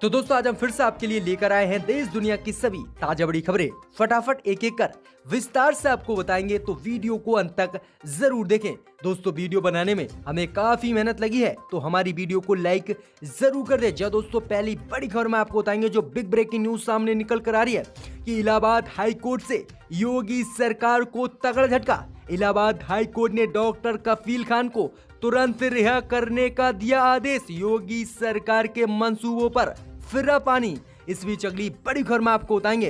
तो दोस्तों आज हम फिर से आपके लिए लेकर आए हैं देश दुनिया की सभी ताजा बड़ी खबरें। फटाफट एक एक कर विस्तार से आपको बताएंगे, तो वीडियो को अंत तक जरूर देखें। दोस्तों वीडियो बनाने में हमें काफी मेहनत लगी है, तो हमारी वीडियो को लाइक जरूर कर दें। दोस्तों पहली बड़ी खबर में आपको बताएंगे जो बिग ब्रेकिंग न्यूज सामने निकल कर आ रही है कि इलाहाबाद हाई कोर्ट से योगी सरकार को तगड़ा झटका। इलाहाबाद हाई कोर्ट ने डॉक्टर कफील खान को तुरंत रिहा करने का दिया आदेश। योगी सरकार के मंसूबों पर फिरा पानी। इस बीच अगली बड़ी खबर में आपको बताएंगे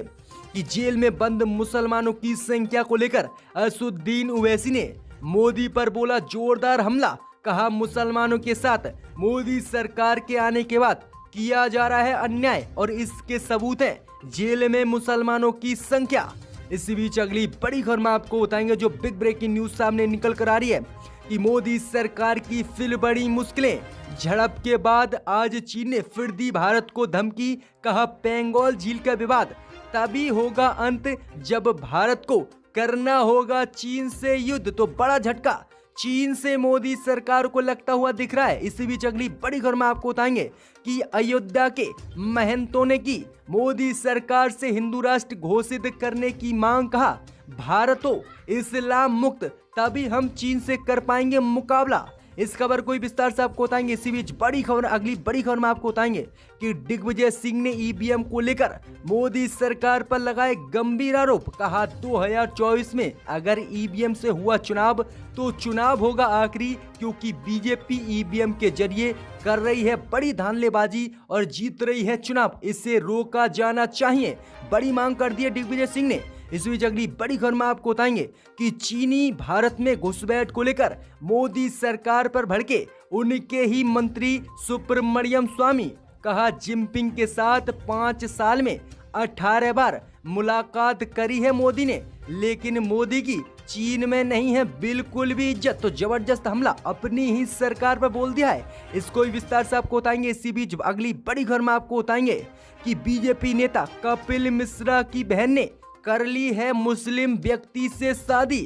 कि जेल में बंद मुसलमानों की संख्या को लेकर असदुद्दीन ओवैसी ने मोदी पर बोला जोरदार हमला। कहा मुसलमानों के साथ मोदी सरकार के आने के बाद किया जा रहा है अन्याय और इसके सबूत हैं जेल में मुसलमानों की संख्या। इसी बीच अगली बड़ी खबर में आपको बताएंगे जो बिग ब्रेकिंग न्यूज सामने निकल कर आ रही है कि मोदी सरकार की फिर बड़ी मुश्किलें। झड़प के बाद आज चीन ने फिर दी भारत को धमकी। कहा पेंगोल झील का विवाद तभी होगा अंत जब भारत को करना होगा चीन से युद्ध। तो बड़ा झटका चीन से मोदी सरकार को लगता हुआ दिख रहा है। इसी बीच अगली बड़ी खबर में आपको बताएंगे कि अयोध्या के महंतों ने की मोदी सरकार से हिंदू राष्ट्र घोषित करने की मांग। कहा भारत हो इस्लाम मुक्त तभी हम चीन से कर पाएंगे मुकाबला। इस खबर को विस्तार से आपको बताएंगे। इसी बीच बड़ी खबर अगली बड़ी खबर में आपको बताएंगे कि दिग्विजय सिंह ने ईवीएम को लेकर मोदी सरकार पर लगाए गंभीर आरोप। कहा 2024 में अगर ईवीएम से हुआ चुनाव तो चुनाव होगा आखिरी, क्योंकि बीजेपी ईवीएम के जरिए कर रही है बड़ी धांधलेबाजी और जीत रही है चुनाव। इसे रोका जाना चाहिए, बड़ी मांग कर दी है दिग्विजय सिंह ने। इस बीच अगली बड़ी खबर में आपको बताएंगे कि चीनी भारत में घुसपैठ को लेकर मोदी सरकार पर भड़के उनके ही मंत्री सुब्रमण्यम स्वामी। कहा जिनपिंग के साथ 5 साल में 18 बार मुलाकात करी है मोदी ने, लेकिन मोदी की चीन में नहीं है बिल्कुल भी इज्जत। तो जबरदस्त हमला अपनी ही सरकार पर बोल दिया है, इसको विस्तार से आपको बताएंगे। इसी बीच अगली बड़ी खबर में आपको बताएंगे कि बीजेपी नेता कपिल मिश्रा की बहन ने कर ली है मुस्लिम व्यक्ति से शादी।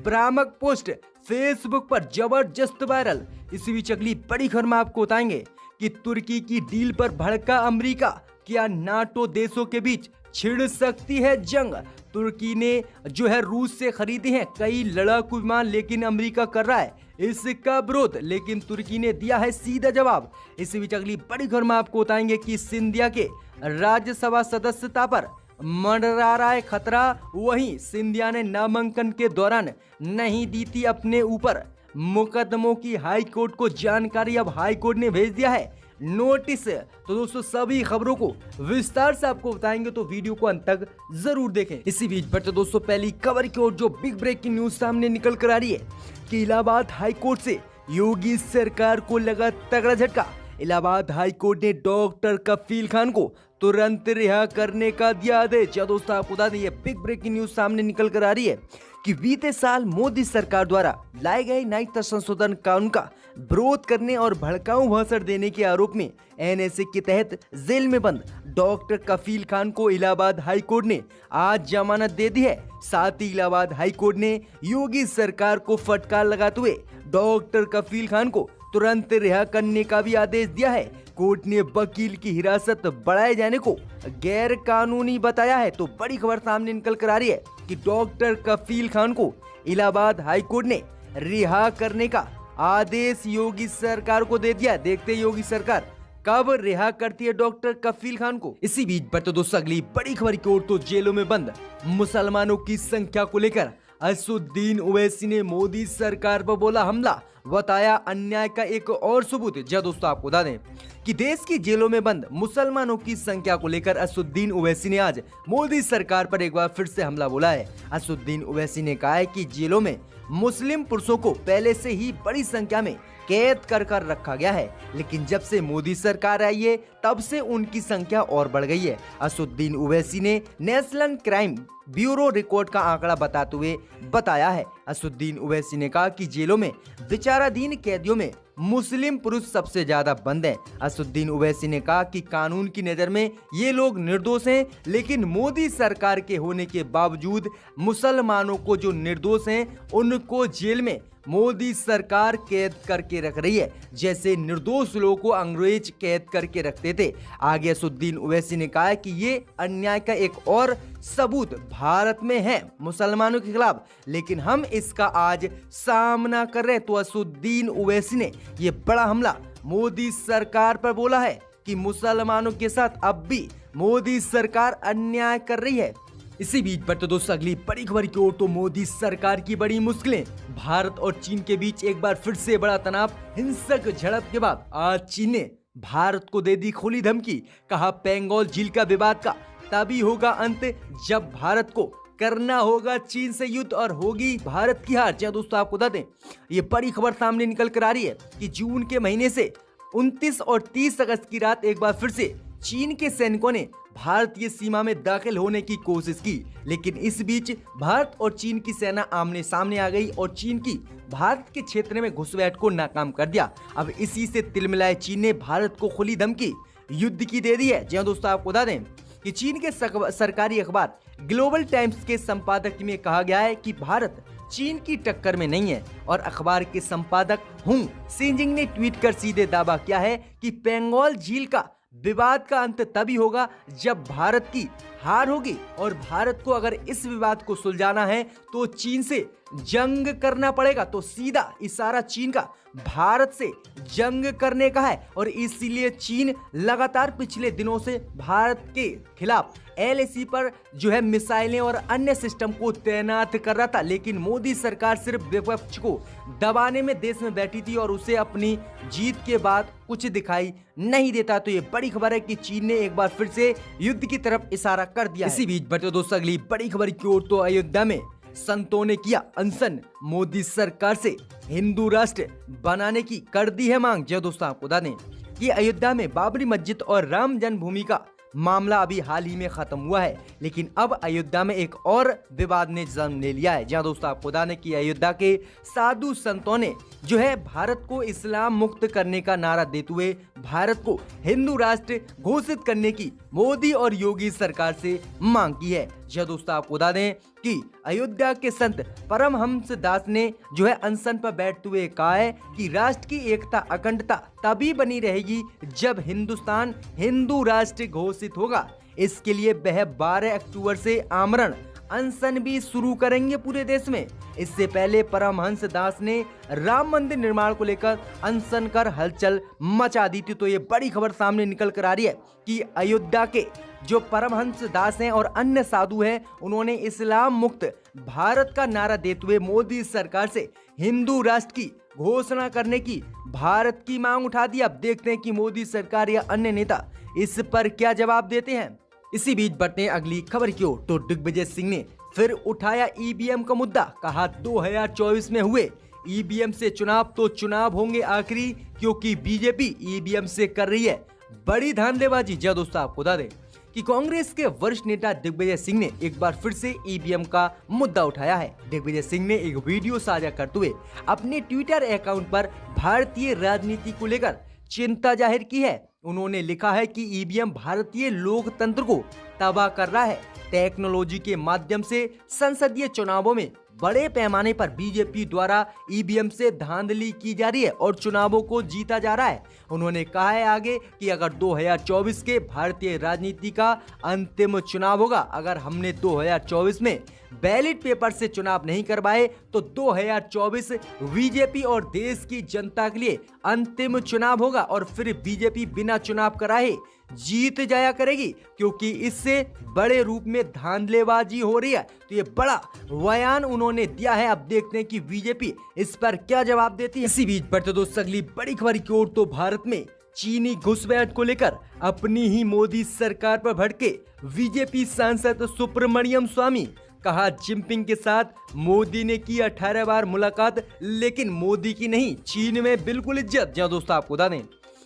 भ्रामक पोस्ट फेसबुक पर जबरदस्त वायरल। इसी बीच अगली बड़ी खबर में आपको बताएंगे कि तुर्की की डील पर भड़का अमेरिका। क्या नाटो देशों के बीच छिड़ सकती है जंग। तुर्की ने जो है रूस से खरीदे हैं कई लड़ाकू विमान, लेकिन अमेरिका कर रहा है इसका विरोध, लेकिन तुर्की ने दिया है सीधा जवाब। इसी बीच अगली बड़ी खबर में आपको बताएंगे कि सिंधिया के राज्यसभा सदस्यता पर मंडरा रहा है खतरा। वहीं सिंधिया ने नामांकन के दौरान नहीं दी थी अपने ऊपर मुकदमों की हाई कोर्ट को जानकारी। अब हाई कोर्ट ने भेज दिया है नोटिस। तो दोस्तों सभी खबरों को विस्तार से आपको बताएंगे, तो वीडियो को अंत तक जरूर देखें। इसी बीच बढ़ते दोस्तों पहली खबर की ओर जो बिग ब्रेकिंग न्यूज सामने निकल कर आ रही है कि इलाहाबाद हाई कोर्ट से योगी सरकार को लगा तगड़ा झटका। इलाहाबाद हाई कोर्ट ने डॉक्टर कफील खान को तुरंत रिहा करने का दिया आदेश। दोस्तों आपको बता दें ये बिग ब्रेकिंग न्यूज सामने निकल कर आ रही है कि बीते साल मोदी सरकार द्वारा लाए गए नागरिकता संशोधन कानून का विरोध करने और भड़काऊ भाषण देने के आरोप में एनएसए के तहत जेल में बंद डॉक्टर कफील खान को इलाहाबाद हाई कोर्ट ने आज जमानत दे दी है। साथ ही इलाहाबाद हाई कोर्ट ने योगी सरकार को फटकार लगाते हुए डॉक्टर कफील खान को तुरंत रिहा करने का भी आदेश दिया है। कोर्ट ने वकील की हिरासत बढ़ाए जाने को गैर कानूनी बताया है। तो बड़ी खबर सामने निकल कर आ रही है कि डॉक्टर कफील खान को इलाहाबाद हाई कोर्ट ने रिहा करने का आदेश योगी सरकार को दे दिया। देखते हैं योगी सरकार कब रिहा करती है डॉक्टर कफील खान को। इसी बीच बढ़ते दोस्तों अगली बड़ी खबर की ओर तो जेलों में बंद मुसलमानों की संख्या को लेकर असदुद्दीन ओवैसी ने मोदी सरकार पर बोला हमला, बताया अन्याय का एक और सबूत। दोस्तों आपको बता दें कि देश की जेलों में बंद मुसलमानों की संख्या को लेकर असदुद्दीन ओवैसी ने आज मोदी सरकार पर एक बार फिर से हमला बोला है। असदुद्दीन ओवैसी ने कहा है कि जेलों में मुस्लिम पुरुषों को पहले से ही बड़ी संख्या में कैद कर रखा गया है, लेकिन जब से मोदी सरकार आई है तब से उनकी संख्या और बढ़ गई है। असदुद्दीन ओवैसी ने नेशनल क्राइम ब्यूरो रिकॉर्ड का आंकड़ा बताते हुए बताया है। असदुद्दीन ओवैसी ने कहा कि जेलों में विचाराधीन कैदियों में मुस्लिम पुरुष सबसे ज्यादा बंद हैं। असदुद्दीन ओवैसी ने कहा कि कानून की नजर में ये लोग निर्दोष हैं, लेकिन मोदी सरकार के होने के बावजूद मुसलमानों को जो निर्दोष हैं उनको जेल में मोदी सरकार कैद करके रख रही है, जैसे निर्दोष लोगों को अंग्रेज कैद करके रखते थे। आगे असदुद्दीन ओवैसी ने कहा कि ये अन्याय का एक और सबूत भारत में है मुसलमानों के खिलाफ, लेकिन हम इसका आज सामना कर रहे हैं। तो असदुद्दीन ओवैसी ने ये बड़ा हमला मोदी सरकार पर बोला है कि मुसलमानों के साथ अब भी मोदी सरकार अन्याय कर रही है। इसी बीच पर तो दोस्तों अगली बड़ी खबर की ओर, तो मोदी सरकार की बड़ी मुश्किलें। भारत और चीन के बीच एक बार फिर से बड़ा तनाव। हिंसक झड़प के बाद आज चीन ने भारत को दे दी खुली धमकी। कहा पेंगोल झील का विवाद का तभी होगा अंत जब भारत को करना होगा चीन से युद्ध और होगी भारत की हार। जी दोस्तों, आपको बता दें ये बड़ी खबर सामने निकल कर आ रही है कि जून के महीने से 29 और 30 अगस्त की रात एक बार फिर से चीन के सैनिकों ने भारतीय सीमा में दाखिल होने की कोशिश की, लेकिन इस बीच भारत और चीन की सेना आमने सामने आ गई और चीन की भारत के क्षेत्र में घुसपैठ को नाकाम कर दिया। अब इसी से तिलमिलाए चीन ने भारत को खुली धमकी युद्ध की दे दी है। जी दोस्तों, आपको बता दें कि चीन के सरकारी अखबार ग्लोबल टाइम्स के संपादक में कहा गया है कि भारत चीन की टक्कर में नहीं है, और अखबार के संपादक हुंग सिंजिंग ने ट्वीट कर सीधे दावा किया है कि पेंगोल झील का विवाद का अंत तभी होगा जब भारत की हार होगी, और भारत को अगर इस विवाद को सुलझाना है तो चीन से जंग करना पड़ेगा। तो सीधा इशारा चीन का भारत से जंग करने का है, और इसीलिए चीन लगातार पिछले दिनों से भारत के खिलाफ LAC पर जो है मिसाइलें और अन्य सिस्टम को तैनात कर रहा था, लेकिन मोदी सरकार सिर्फ विपक्ष को दबाने में देश में बैठी थी और उसे अपनी जीत के बाद कुछ दिखाई नहीं देता। तो ये बड़ी खबर है कि चीन ने एक बार फिर से युद्ध की तरफ इशारा कर दिया। इसी बीच बढ़ते दोस्तों अगली बड़ी खबर की ओर, तो अयोध्या में संतों ने किया अनशन, मोदी सरकार से हिंदू राष्ट्र बनाने की कर दी है मांग। जो दोस्तों आपको बता दें कि अयोध्या में बाबरी मस्जिद और राम जन्मभूमि का मामला अभी हाल ही में खत्म हुआ है, लेकिन अब अयोध्या में एक और विवाद ने जन्म ले लिया है। जहां दोस्तों आपको बता दें कि अयोध्या के साधु संतों ने जो है भारत को इस्लाम मुक्त करने का नारा देते हुए भारत को हिंदू राष्ट्र घोषित करने की मोदी और योगी सरकार से मांग की है। जहां दोस्तों आपको बता दें कि अयोध्या के संत परमहंस दास ने जो है अनशन पर बैठते हुए कहा है कि राष्ट्र की एकता अखंडता तभी बनी रहेगी जब हिंदुस्तान हिंदू राष्ट्र घोषित होगा। इसके लिए वह 12 अक्टूबर से आमरण अनशन भी शुरू करेंगे पूरे देश में। इससे पहले परमहंस दास ने राम मंदिर निर्माण को लेकर अनशन कर हलचल मचा दी थी। तो ये बड़ी खबर सामने निकल कर आ रही है कि अयोध्या के जो परमहंस दास हैं और अन्य साधु हैं, उन्होंने इस्लाम मुक्त भारत का नारा देते हुए मोदी सरकार से हिंदू राष्ट्र की घोषणा करने की भारत की मांग उठा दी। अब देखते हैं कि मोदी सरकार या अन्य नेता इस पर क्या जवाब देते हैं। इसी बीच बढ़ते हैं अगली खबर की ओर, तो दिग्विजय सिंह ने फिर उठाया ईवीएम का मुद्दा। कहा 2024 में हुए ईवीएम से चुनाव तो चुनाव होंगे आखिरी, क्योंकि बीजेपी ईवीएम से कर रही है बड़ी धांधलेबाजी। जब दोस्तों आपको बता दें कि कांग्रेस के वरिष्ठ नेता दिग्विजय सिंह ने एक बार फिर से ईवीएम का मुद्दा उठाया है। दिग्विजय सिंह ने एक वीडियो साझा करते हुए अपने ट्विटर अकाउंट पर भारतीय राजनीति को लेकर चिंता जाहिर की है। उन्होंने लिखा है कि ईवीएम भारतीय लोकतंत्र को तबाह कर रहा है। टेक्नोलॉजी के माध्यम से संसदीय चुनावों में बड़े पैमाने पर बीजेपी द्वारा ईवीएम से धांधली की जा रही है और चुनावों को जीता जा रहा है। उन्होंने कहा है आगे कि अगर 2024 के भारतीय राजनीति का अंतिम चुनाव होगा, अगर हमने 2024 में बैलेट पेपर से चुनाव नहीं करवाए तो 2024 बीजेपी और देश की जनता के लिए अंतिम चुनाव होगा और फिर बीजेपी बिना चुनाव कराए जीत जाया करेगी, क्योंकि इससे बड़े रूप में धांधलेबाजी हो रही है। तो ये बड़ा बयान उन्होंने दिया है। अब देखते हैं कि बीजेपी इस पर क्या जवाब देती है। इसी बीच बढ़ते दोस्तों अगली बड़ी खबर की ओर, तो भारत में चीनी घुसपैठ को लेकर अपनी ही मोदी सरकार पर भड़के बीजेपी सांसद सुब्रमण्यम स्वामी। कहा जिनपिंग के साथ मोदी ने की 18 बार मुलाकात, लेकिन मोदी की नहीं, चीन में बिल्कुल इज्जत। जहाँ दोस्तों आपको बता दें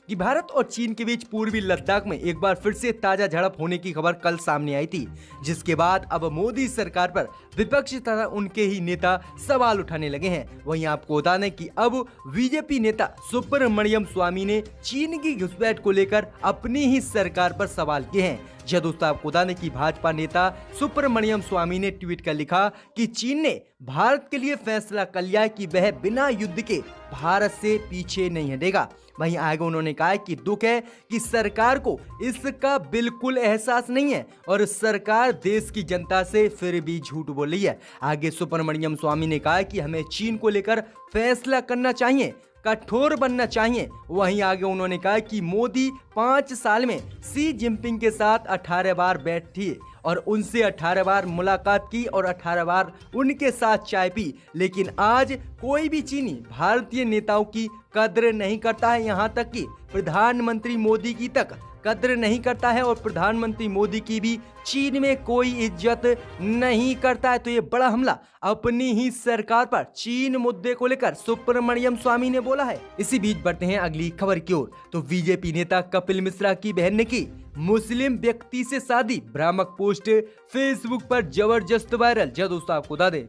कि भारत और चीन के बीच पूर्वी लद्दाख में एक बार फिर से ताजा झड़प होने की खबर कल सामने आई थी, जिसके बाद अब मोदी सरकार पर विपक्ष तथा उनके ही नेता सवाल उठाने लगे हैं। वहीं आपको बता दें कि अब बीजेपी नेता सुब्रमण्यम स्वामी ने चीन की घुसपैठ को लेकर अपनी ही सरकार पर सवाल किए हैं। जी दोस्तों, आपको बता दें कि भाजपा नेता सुब्रमण्यम स्वामी ने ट्वीट कर लिखा कि चीन ने भारत के लिए फैसला कर लिया कि वह बिना युद्ध के भारत से पीछे नहीं हटेगा। वहीं आगे उन्होंने कहा कि दुख है कि सरकार को इसका बिल्कुल एहसास नहीं है और सरकार देश की जनता से फिर भी झूठ बोल रही है। आगे सुब्रमण्यम स्वामी ने कहा कि हमें चीन को लेकर फैसला करना चाहिए, कठोर बनना चाहिए। वहीं आगे उन्होंने कहा कि मोदी 5 साल में शी जिनपिंग के साथ 18 बार बैठी और उनसे 18 बार मुलाकात की और 18 बार उनके साथ चाय पी, लेकिन आज कोई भी चीनी भारतीय नेताओं की कद्र नहीं करता है। यहाँ तक कि प्रधानमंत्री मोदी की तक कद्र नहीं करता है और प्रधानमंत्री मोदी की भी चीन में कोई इज्जत नहीं करता है। तो ये बड़ा हमला अपनी ही सरकार पर चीन मुद्दे को लेकर सुब्रमण्यम स्वामी ने बोला है। इसी बीच बढ़ते हैं अगली खबर की ओर। तो बीजेपी नेता कपिल मिश्रा की बहन ने की मुस्लिम व्यक्ति से शादी, भ्रामक पोस्ट फेसबुक पर जबरदस्त वायरल। जब दोस्तों आपको बता दें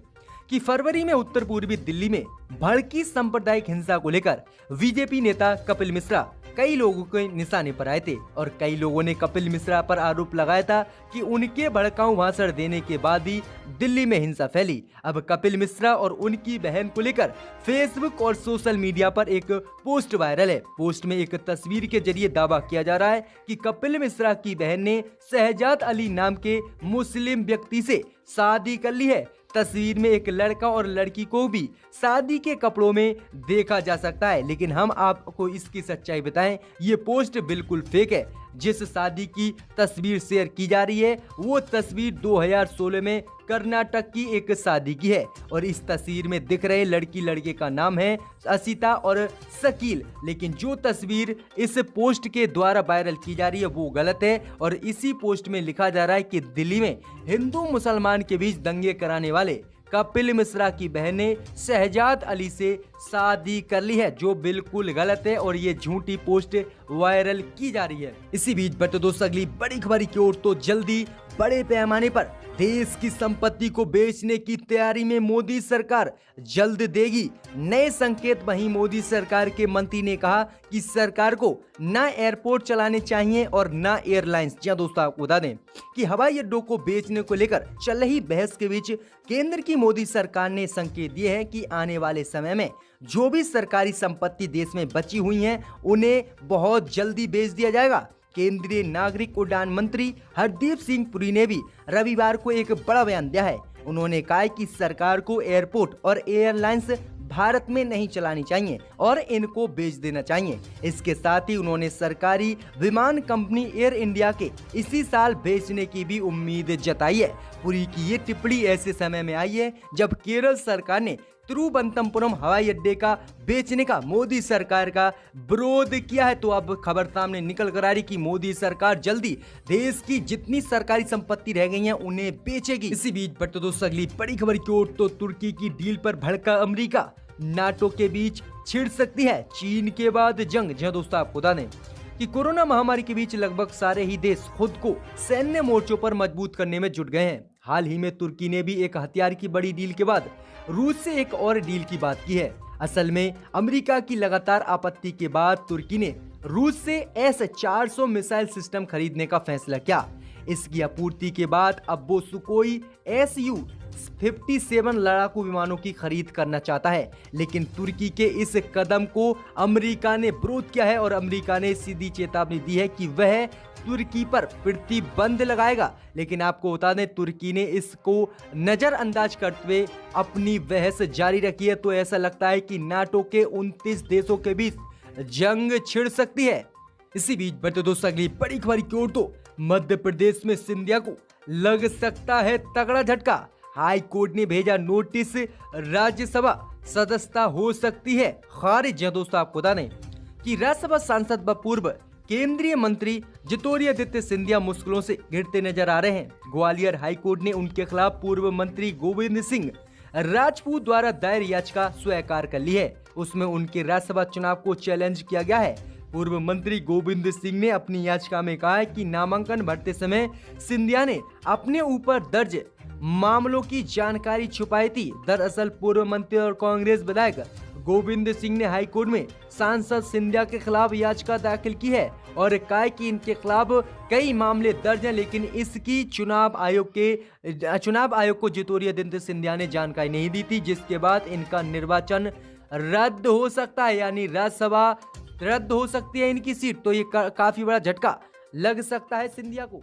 कि फरवरी में उत्तर पूर्वी दिल्ली में भड़की सांप्रदायिक हिंसा को लेकर बीजेपी नेता कपिल मिश्रा कई लोगों के निशाने पर आए थे और कई लोगों ने कपिल मिश्रा पर आरोप लगाया था कि उनके भड़काऊ भाषण देने के बाद ही दिल्ली में हिंसा फैली। अब कपिल मिश्रा और उनकी बहन को लेकर फेसबुक और सोशल मीडिया पर एक पोस्ट वायरल है। पोस्ट में एक तस्वीर के जरिए दावा किया जा रहा है कि कपिल मिश्रा की बहन ने शहजाद अली नाम के मुस्लिम व्यक्ति से शादी कर ली है। तस्वीर में एक लड़का और लड़की को भी शादी के कपड़ों में देखा जा सकता है, लेकिन हम आपको इसकी सच्चाई बताएं, ये पोस्ट बिल्कुल फेक है। जिस शादी की तस्वीर शेयर की जा रही है वो तस्वीर 2016 में कर्नाटक की एक शादी की है और इस तस्वीर में दिख रहे लड़की लड़के का नाम है असिता और शकील, लेकिन जो तस्वीर इस पोस्ट के द्वारा वायरल की जा रही है वो गलत है और इसी पोस्ट में लिखा जा रहा है कि दिल्ली में हिंदू मुसलमान के बीच दंगे कराने वाले कपिल मिश्रा की बहन ने शहजाद अली से शादी कर ली है, जो बिल्कुल गलत है और ये झूठी पोस्ट वायरल की जा रही है। इसी बीच बढ़ते दोस्तों अगली बड़ी खबर की ओर। तो जल्दी बड़े पैमाने पर देश की संपत्ति को बेचने की तैयारी में मोदी सरकार, जल्द देगी नए संकेत। वहीं मोदी सरकार के मंत्री ने कहा कि सरकार को ना एयरपोर्ट चलाने चाहिए और ना एयरलाइंस। जी दोस्तों आपको बता दें कि हवाई अड्डों को बेचने को लेकर चल रही बहस के बीच केंद्र की मोदी सरकार ने संकेत दिए हैं कि आने वाले समय में जो भी सरकारी संपत्ति देश में बची हुई है उन्हें बहुत जल्दी बेच दिया जाएगा। केंद्रीय नागरिक उड्डयन मंत्री हरदीप सिंह पुरी ने भी रविवार को एक बड़ा बयान दिया है। उन्होंने कहा कि सरकार को एयरपोर्ट और एयरलाइंस भारत में नहीं चलानी चाहिए और इनको बेच देना चाहिए। इसके साथ ही उन्होंने सरकारी विमान कंपनी एयर इंडिया के इसी साल बेचने की भी उम्मीद जताई है। पुरी की ये टिप्पणी ऐसे समय में आई है जब केरल सरकार ने तिरुवनंतपुरम हवाई अड्डे का बेचने का मोदी सरकार का विरोध किया है। तो अब खबर सामने निकल कर आ रही कि मोदी सरकार जल्दी देश की जितनी सरकारी संपत्ति रह गई है उन्हें बेचेगी। इसी बीच बढ़ते दोस्तों अगली बड़ी खबर की ओर। तो तुर्की की डील पर भड़का अमेरिका, नाटो के बीच छिड़ सकती है चीन के बाद जंग। जी दोस्तों आपको बता दें कि कोरोना महामारी के बीच लगभग सारे ही देश खुद को सैन्य मोर्चों पर मजबूत करने में जुट गए हैं। हाल ही में तुर्की ने भी एक हथियार की बड़ी डील के बाद रूस से एक और डील की बात की है। असल में अमेरिका की लगातार आपत्ति के बाद तुर्की ने रूस से S-400 मिसाइल सिस्टम खरीदने का फैसला किया। इसकी आपूर्ति के बाद अब वो सुकोई Su-57 लड़ाकू विमानों की खरीद करना चाहता है, लेकिन तुर्की के इस कदम को अमेरिका ने विरोध किया है और अमेरिका ने सीधी चेतावनी दी है कि वह तुर्की पर प्रतिबंध लगाएगा। लेकिन आपको बता दें तुर्की ने इसको नजरअंदाज करते हुए अपनी बहस जारी रखी है। तो ऐसा लगता है कि नाटो के 29 देशों के बीच जंग छिड़ सकती है। इसी बीच बढ़ते दोस्तों अगली बड़ी खबर की ओर। तो मध्य प्रदेश में सिंधिया को लग सकता है तगड़ा झटका। हाई कोर्ट ने भेजा नोटिस, राज्यसभा सदस्यता हो सकती है खारिज। दोस्तों आपको बता दें कि राज्यसभा सांसद व पूर्व केंद्रीय मंत्री ज्योतिरादित्य सिंधिया मुश्किलों से घिरते नजर आ रहे हैं। ग्वालियर हाईकोर्ट ने उनके खिलाफ पूर्व मंत्री गोविंद सिंह राजपूत द्वारा दायर याचिका स्वीकार कर ली है। उसमें उनके राज्यसभा चुनाव को चैलेंज किया गया है। पूर्व मंत्री गोविंद सिंह ने अपनी याचिका में कहा है कि नामांकन भरते समय सिंधिया ने अपने ऊपर दर्ज मामलों की जानकारी छुपाई थी। दरअसल पूर्व मंत्री और कांग्रेस विधायक गोविंद सिंह ने हाईकोर्ट में सांसद सिंधिया के खिलाफ याचिका दाखिल की है और कहा कि इनके खिलाफ कई मामले दर्ज हैं, लेकिन इसकी चुनाव आयोग को ज्योतिरादित्य सिंधिया ने जानकारी नहीं दी थी, जिसके बाद इनका निर्वाचन रद्द हो सकता है, यानी राज्यसभा रद्द हो सकती है इनकी सीट। तो ये काफी बड़ा झटका लग सकता है सिंधिया को।